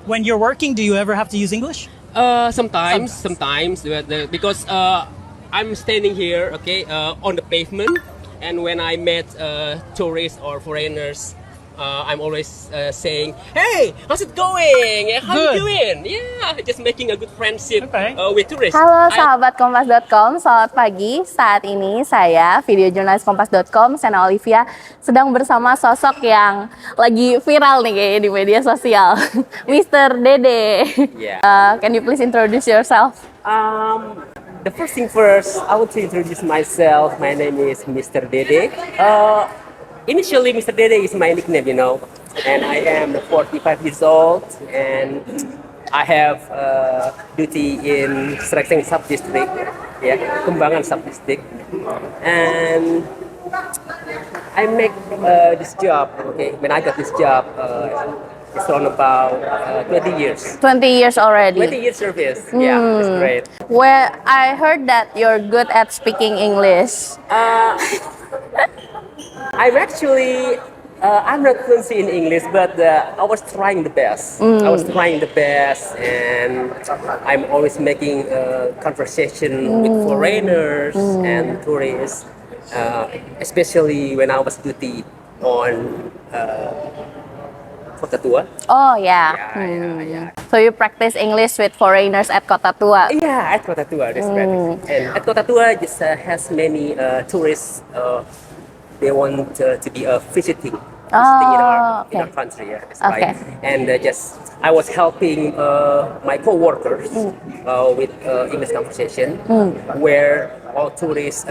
When you're working, do you ever have to use English? Sometimes, because I'm standing here, okay, on the pavement, and when I met tourists or foreigners, I'm always saying, "Hey, how's it going? How Good. you doing?" Yeah, just making a good friendship Okay. with tourists. Halo sahabat Kompas.com, selamat pagi. Saat ini saya, video jurnalis Kompas.com, Sena Olivia, sedang bersama sosok yang lagi viral nih kayaknya di media sosial, Mr. Dede. Yeah. Can you please introduce yourself? The first thing first, I want to introduce myself. My name is Mr. Dede. Initially, Mr. Dede is my nickname, and I am 45 years old, and I have duty in Sragen Sub-District, Kembangan Sub-District, and I make this job, okay, when I got this job, it's around about 20 years. 20 years already. 20 years service, yeah, that's great. Where I heard that you're good at speaking English. I'm not fluent in English, but I was trying the best. And I'm always making conversation with foreigners and tourists, especially when I was duty on Kota Tua. Oh yeah. Yeah. So you practice English with foreigners at Kota Tua. Yeah, at Kota Tua, that's right. And at Kota Tua just has many tourists. They want to be visiting in our country. Yeah, that's right. And I was helping my co-workers with English conversation, where all tourists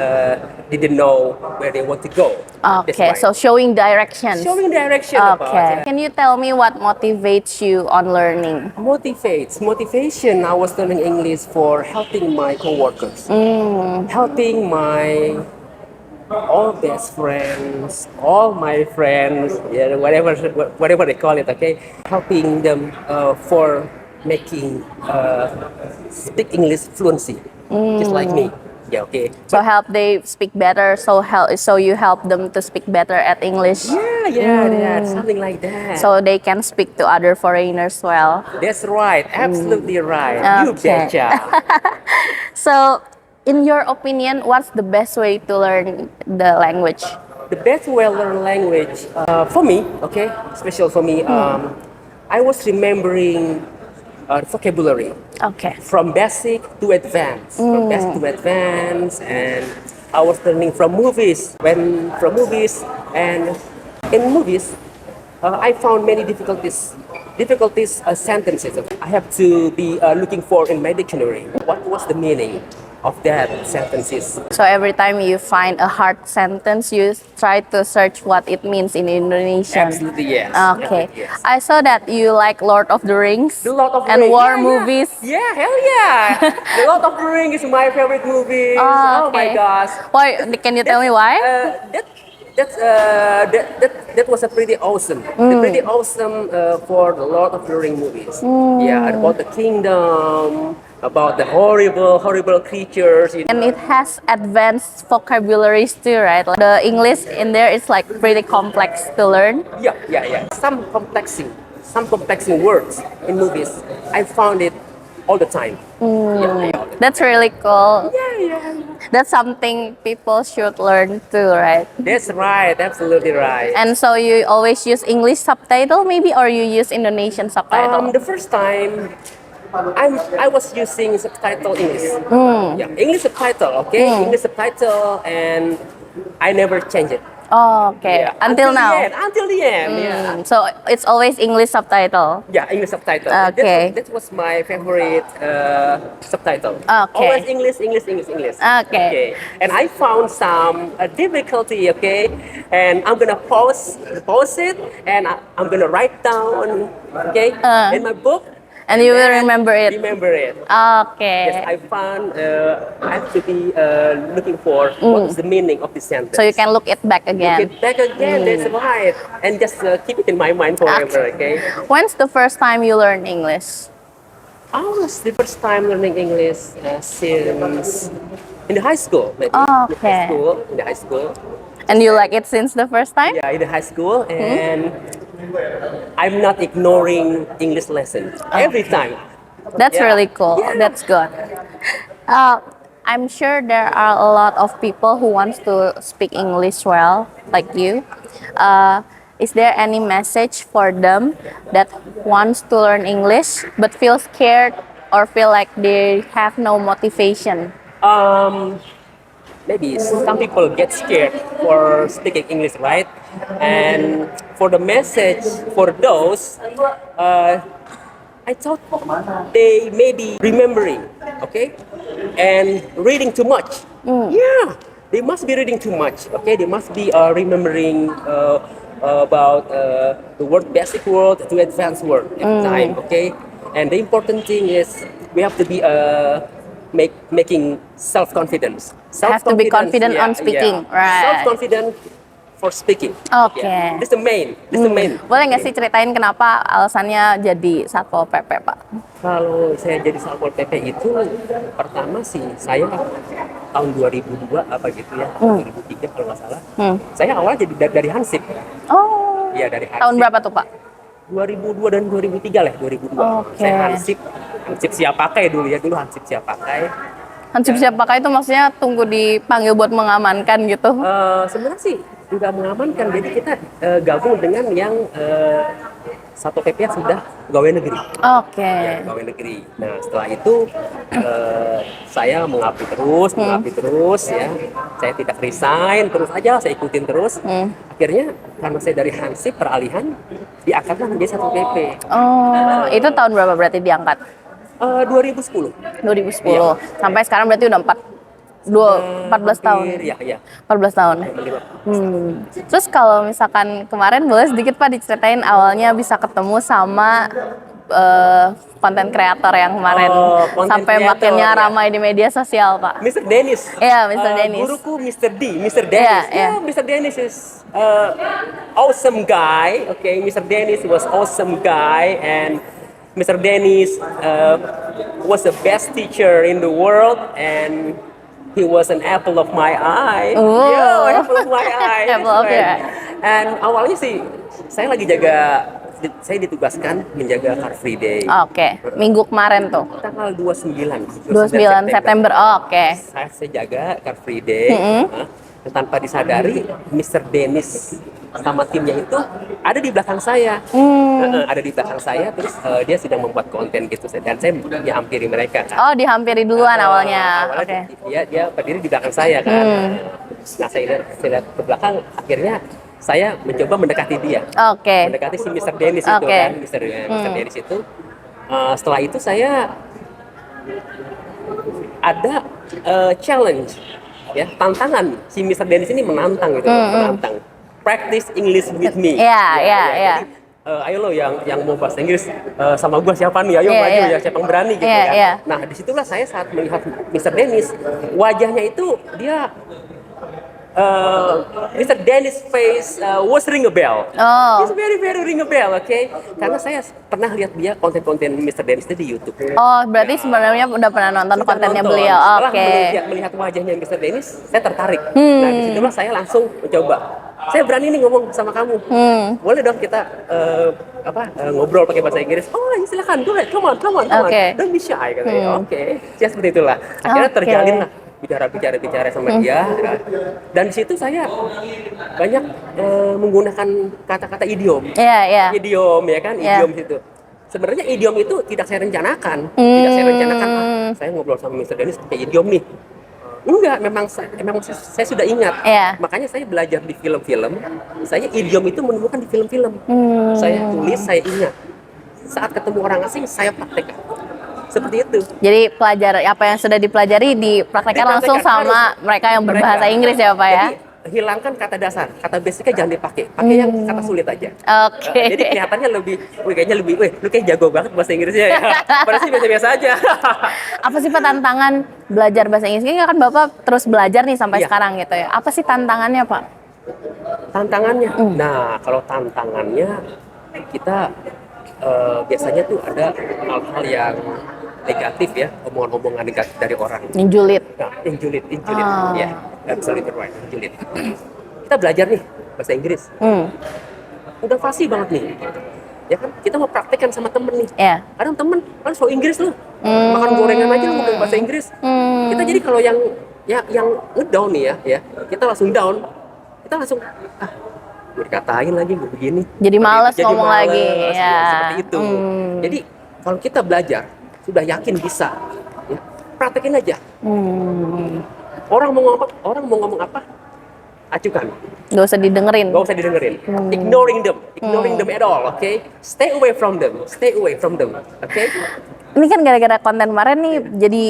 didn't know where they want to go. Okay, so showing directions. Showing direction. Okay. Can you tell me what motivates you on learning? Motivation. I was learning English for helping my co-workers, helping my all best friends, all my friends, whatever they call it, okay, helping them for making speak English fluency, just like me. Yeah, okay. So help they speak better. So you help them to speak better at English. Yeah, something like that. So they can speak to other foreigners well. That's right, absolutely right. You Okay. betcha. So, in your opinion, what's the best way to learn the language? The best way to learn language, for me, okay, special for me, I was remembering vocabulary. Okay. From basic to advanced, and I was learning from movies. And in movies, I found many difficulties sentences. I have to be looking for in my dictionary. What was the meaning of that sentences? So every time you find a hard sentence, you try to search what it means in Indonesian. Absolutely yes. Okay. Absolutely, yes. I saw that you like Lord of the Rings The Lord of the and Rings. war Yeah. movies. Yeah, hell yeah! The Lord of the Rings is my favorite movie. Oh my Okay. gosh. Why? Can you tell me why? That was a pretty awesome. Pretty awesome for the Lord of the Rings movies. Yeah, about the kingdom, about the horrible creatures. And it has advanced vocabularies too, right? Like the English in there is like pretty complex to learn. Yeah. Some complexing words in movies. I found it all the time. Yeah. That's really cool. Yeah. That's something people should learn too, right? That's right. Absolutely right. And so you always use English subtitle maybe, or you use Indonesian subtitle? The first time, I was using subtitle English. Yeah, English subtitle, okay? English subtitle, and I never changed it. Oh, okay. Yeah, Until now. Until the end, yeah. So it's always English subtitle. Yeah, English subtitle. Okay. That was my favorite subtitle. Okay. Always English. Okay. And I found some difficulty, okay? And I'm gonna pause it, and I'm gonna write down, okay, in my book. And you will remember it. Remember it. Okay. Yes, I found I have to be looking for what is the meaning of this sentence. So you can look it back again. Look it back again, that's right. And just keep it in my mind forever, okay? When's the first time you learned English? I was the first time learning English since in the high school, maybe. Okay. In the high school. And you like it since the first time? Yeah, in the high school. And I'm not ignoring English lesson every time. That's Yeah. really cool. Yeah. That's good. I'm sure there are a lot of people who wants to speak English well, like you. Is there any message for them that wants to learn English but feel scared or feel like they have no motivation? Maybe some people get scared for speaking English, right? And for the message for those, I thought they may be remembering, okay, and reading too much. Yeah, they must be reading too much. Okay, they must be remembering about the word basic word to advanced word every time. Okay, and the important thing is we have to be making self confidence. Have to be confident on speaking, right. Self confident for speaking. Oke. Yeah. This the main. This the main. Boleh nggak sih ceritain kenapa alasannya jadi Satpol PP, Pak? Kalau saya jadi Satpol PP itu pertama sih saya tahun 2002 apa gitu ya, 2003 kalau nggak salah. Saya awalnya jadi dari Hansip. Oh, Iya, dari Hansip. tahun berapa tuh, Pak? 2002 dan 2003 lah, 2002. Oke. Saya Hansip siap pakai dulu ya, dulu Hansip siap pakai. Hansip siap pakai itu maksudnya tunggu dipanggil buat mengamankan gitu? Sebenarnya sih nggak mengamankan, jadi kita gabung dengan yang Satpol PP yang sudah pegawai negeri. Oke. Ya, pegawai negeri. Nah, setelah itu saya mengabdi terus ya. Saya tidak resign, terus aja saya ikutin terus. Akhirnya karena saya dari Hansip peralihan diangkatlah menjadi Satpol PP. Oh, itu tahun berapa berarti diangkat? 2010. 2010. Iya. Sampai sekarang berarti udah 14 tahun. Iya. 14 tahun. Terus kalau misalkan kemarin boleh sedikit Pak diceritain awalnya bisa ketemu sama konten kreator yang kemarin Content sampai creator, makinnya ya. ramai di media sosial, Pak. Mr. Dennis. Iya, Mr. Dennis. Guruku Mr. Mr. Dennis. Iya. Mr. Dennis is awesome guy. Okay, Mr. Dennis was awesome guy and Mr. Dennis was the best teacher in the world and he was an apple of my eye. Oh. Yeah, apple of my eye. Apple of your eye. And awalnya sih saya lagi saya ditugaskan menjaga Car Free Day. Oke, minggu kemarin tuh. Tanggal 29 September. Oke. Saya jaga Car Free Day. Dan tanpa disadari Mr. Dennis sama timnya itu ada di belakang saya. Ada di belakang saya, terus dia sedang membuat konten gitu dan saya dihampiri mereka kan. Oh, dihampiri duluan awalnya. Oke. Dia berdiri di belakang saya kan. Nah, saya lihat ke belakang, akhirnya saya mencoba mendekati dia. Oke. Mendekati si Mr. Dennis itu Oke. kan, Mr. Dennis itu. Setelah itu saya ada challenge, ya, tantangan. Si Mr. Dennis ini menantang gitu, menantang. Practice English with me. Iya. Jadi, ayo lo yang mau bahasa Inggris sama gua siapa nih? Ayo Iya, maju iya. ya, siapa yang berani gitu Iya, kan. iya. Nah, disitulah saya saat melihat Mr. Dennis, wajahnya itu dia Mr. Dennis face was ring a bell. Oh. It's very ring a bell, okay? Karena saya pernah lihat dia konten-konten Mr. Dennis itu di YouTube. Oh, berarti sebenarnya udah pernah nonton Sudah kontennya nonton. beliau. Setelah Oke. melihat wajahnya Mr. Dennis, saya tertarik. Nah, disitulah saya langsung mencoba. Saya berani nih ngomong sama kamu. Boleh dong kita ngobrol pakai bahasa Inggris? Oh, ya silakan. Go ahead. Come on. Oke. Don't be shy katanya. Oke. Ya seperti itulah. Akhirnya Oke. terjalin lah bicara sama dia. Dan di situ saya banyak menggunakan kata-kata idiom. Iya. Idiom ya kan, Iya. idiom itu. Sebenarnya idiom itu tidak saya rencanakan. Tidak saya rencanakan, saya ngobrol sama Mr. Dennis pakai idiom nih. Enggak, memang saya sudah ingat. Iya. Makanya saya belajar di film-film. Saya idiom itu menemukan di film-film. Saya tulis, saya ingat. Saat ketemu orang asing, saya praktekkan. Seperti itu. Jadi apa yang sudah dipelajari dipraktekkan langsung sama mereka yang berbahasa Inggris ya, Pak ya. Jadi hilangkan kata dasar, kata basicnya jangan dipakai. Pakai yang kata sulit aja. Oke. Jadi kelihatannya lu kayak jago banget bahasa Inggrisnya ya. Padahal sih biasa-biasa aja. Apa sih Pak tantangan belajar bahasa Inggris? Ini kan Bapak terus belajar nih sampai Iya. sekarang gitu ya. Apa sih tantangannya, Pak? Tantangannya. Nah, kalau tantangannya kita biasanya tuh ada hal-hal yang negatif ya, omongan-omongan negatif dari orang. Yang julid. Nah, yang julid. Ah. Ya, absolutely right, julid. Kita belajar nih bahasa Inggris. udah fasih banget nih. Ya kan, kita mau praktekkan sama temen nih. Iya. Kadang temen, kan so Inggris lu, makan gorengan aja lu ngomong bahasa Inggris. Kita jadi kalau yang ngedown nih ya, kita langsung down, kita langsung gue dikatain lagi gue begini. Jadi males ngomong lagi, ya. Seperti itu. Jadi kalau kita belajar, sudah yakin bisa, ya, praktekin aja. Orang mau ngomong apa, acukan. Gak usah didengerin. Gak usah didengerin. Ignoring them at all, okay? Stay away from them, okay? Ini kan gara-gara konten kemarin nih, jadi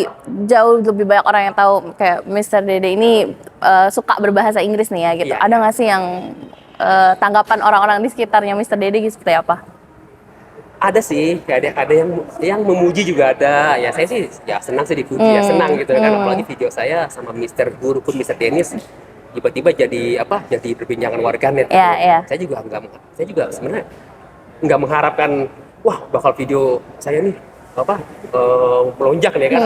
jauh lebih banyak orang yang tahu kayak Mr. Dede ini suka berbahasa Inggris nih ya gitu. Iya. Ada nggak sih yang tanggapan orang-orang di sekitarnya Mr. Dede gitu seperti apa? Ada sih, ada yang memuji juga ada. Ya saya sih ya senang sih dipuji, ya senang gitu kan. Apalagi video saya sama Mr. Guru pun Mr. Dennis tiba-tiba jadi perbincangan warganet. Iya, iya. Saya juga sebenarnya nggak mengharapkan wah bakal video saya nih melonjak nih kan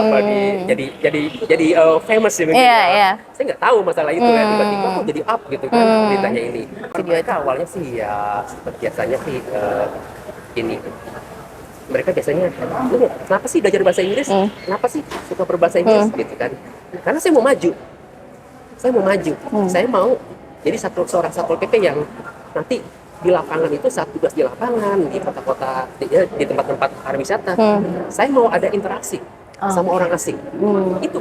jadi famous ya mungkin. Iya, iya. Saya nggak tahu masalah itu ya, tiba-tiba kok jadi up gitu kan beritanya ini. Mereka awalnya sih ya seperti biasanya sih ini mereka biasanya kenapa sih belajar bahasa Inggris, kenapa sih suka berbahasa Inggris gitu kan, karena saya mau maju, saya mau jadi seorang satpol PP yang nanti di lapangan itu saat tugas di lapangan di kota-kota di tempat-tempat pariwisata, saya mau ada interaksi sama orang asing. Itu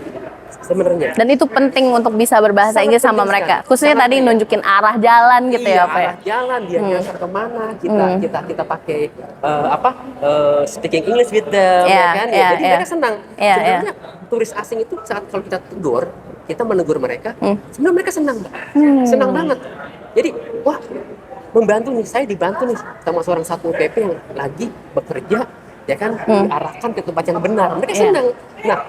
sebenarnya. Dan itu penting untuk bisa berbahasa Sangat Inggris sama penting mereka. sekali. Khususnya Sangat tadi penting. nunjukin arah jalan gitu ya, Pak. Arah jalan dia nyasar kemana, kita pakai speaking English with them, Iya, ya kan? iya, Jadi iya. mereka senang. Iya, Sebenarnya turis asing itu saat kalau kita menegur mereka, sebenarnya mereka senang, senang banget. Jadi wah membantu nih, saya dibantu nih sama seorang satpol PP yang lagi bekerja, ya kan, diarahkan ke tempat yang benar. Mereka senang. Nah,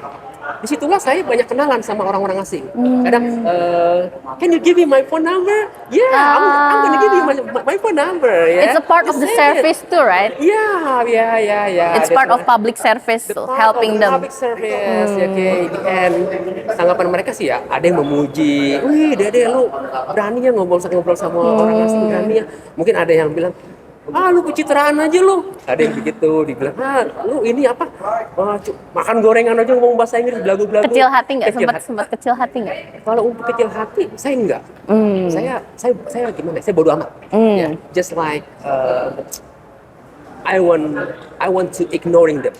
disitulah saya banyak kenalan sama orang-orang asing. Kadang, can you give me my phone number? Yeah, I'm gonna give you my phone number. Yeah. It's a part of the service too, right? Yeah. It's part of public service, The part helping of the them. public service, okay. And tanggapan mereka sih ya, ada yang memuji, wih Dede lu berani ya ngobrol sama orang asing, berani ya. Mungkin ada yang bilang, lu pencitraan aja lu. Ada yang begitu, dibilang, lu ini apa, makan gorengan aja ngomong bahasa Inggris, belagu-belagu. Kecil hati nggak? Kecil Sempat kecil hati nggak? Kalau untuk kecil hati, saya enggak. Saya gimana? Saya bodo amat. Ya, just like I want to ignoring them.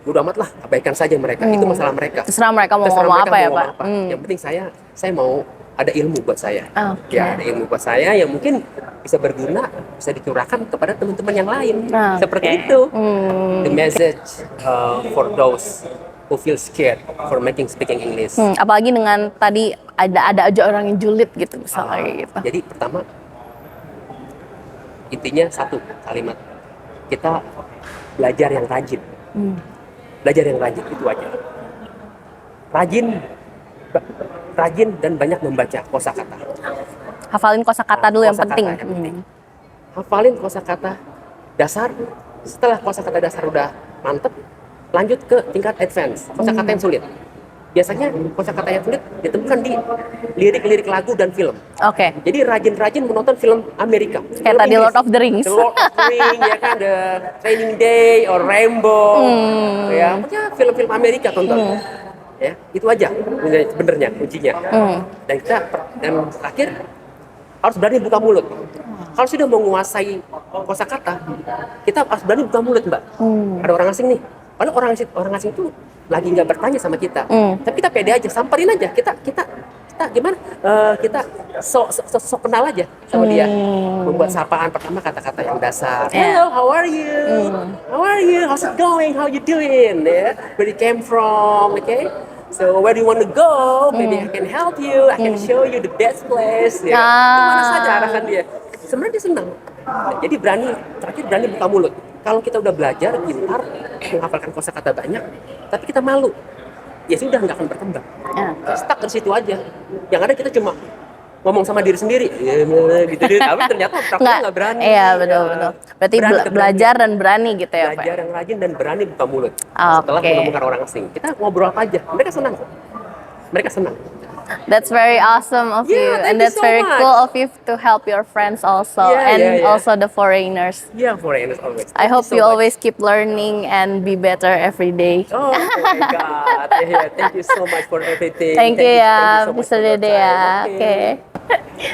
Bodo amat lah, abaikan saja mereka. Itu masalah mereka. Terserah mereka mau Terserah ngomong mereka apa ya, mau Pak? ngomong apa. Yang penting saya mau ada ilmu buat saya. Oke. Ya, ada ilmu buat saya yang mungkin bisa berguna, bisa dicurahkan kepada teman-teman yang lain. Oke. Seperti itu. The message for those who feel scared for speaking English. Apalagi dengan tadi ada aja orang yang julid gitu misalnya kayak gitu. Jadi pertama intinya satu kalimat, kita belajar yang rajin. Belajar yang rajin itu aja. Rajin dan banyak membaca kosakata. Hafalin kosakata dulu yang Kosakata penting. yang penting. Hafalin kosakata dasar. Setelah kosakata dasar udah mantep, lanjut ke tingkat advance, kosakata yang sulit. Biasanya kosakata yang sulit ditemukan di lirik-lirik lagu dan film. Oke. Jadi rajin-rajin menonton film Amerika. Kayak Film tadi Inggris. Lord of the Rings. The Lord of the Rings, ya kan, The Training Day or Rainbow. Ya, pokoknya film-film Amerika tonton. Ya, itu aja sebenarnya kuncinya. Dan terakhir harus berani buka mulut. Kalau sudah menguasai kosakata, kita harus berani buka mulut, Mbak. Ada orang asing nih. Padahal orang asing itu lagi nggak bertanya sama kita, tapi kita pede aja, samperin aja. Kita gimana? Kita sok kenal aja sama dia. Membuat sapaan pertama kata-kata yang dasar. Hello, how are you? How are you? How's it going? How you doing? Yeah. Where you came from? Okay. So where do you want to go? Maybe I can help you. I can show you the best place. Ya. Kemana saja arahkan dia. Sebenarnya dia senang. Jadi terakhir berani buka mulut. Kalau kita udah belajar, pintar, menghafalkan kosakata banyak, tapi kita malu, ya sudah nggak akan berkembang. Stuck di situ aja. Yang ada kita cuma ngomong sama diri sendiri, gitu. Tapi ternyata prakteknya nggak berani. Iya, betul. Berarti belajar dan berani gitu ya, Pak. Belajar yang rajin dan berani buka mulut. Oke. Setelah menemukan orang asing, kita ngobrol apa aja, mereka senang. That's very awesome of you, Yeah, and thank you that's so very much. cool of you to help your friends also, Yeah, and yeah, yeah. also the foreigners. Yeah, foreigners always. I Thank hope so you much. always keep learning and be better every day. Oh my God. Yeah, yeah. Thank you so much for everything. Thank you thank ya, you so much Mr. for your Dede time. ya. Oke.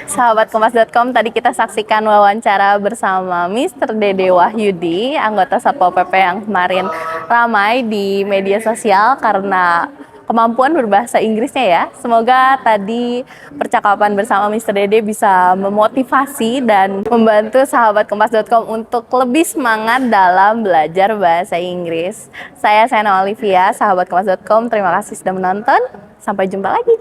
Sahabat Kompas.com, tadi kita saksikan wawancara bersama Mr. Dede Wahyudi, anggota Satpol PP yang kemarin ramai di media sosial karena kemampuan berbahasa Inggrisnya ya. Semoga tadi percakapan bersama Mr. Dede bisa memotivasi dan membantu sahabat Kompas.com untuk lebih semangat dalam belajar bahasa Inggris. Saya Sena Olivia, sahabat Kompas.com. Terima kasih sudah menonton. Sampai jumpa lagi.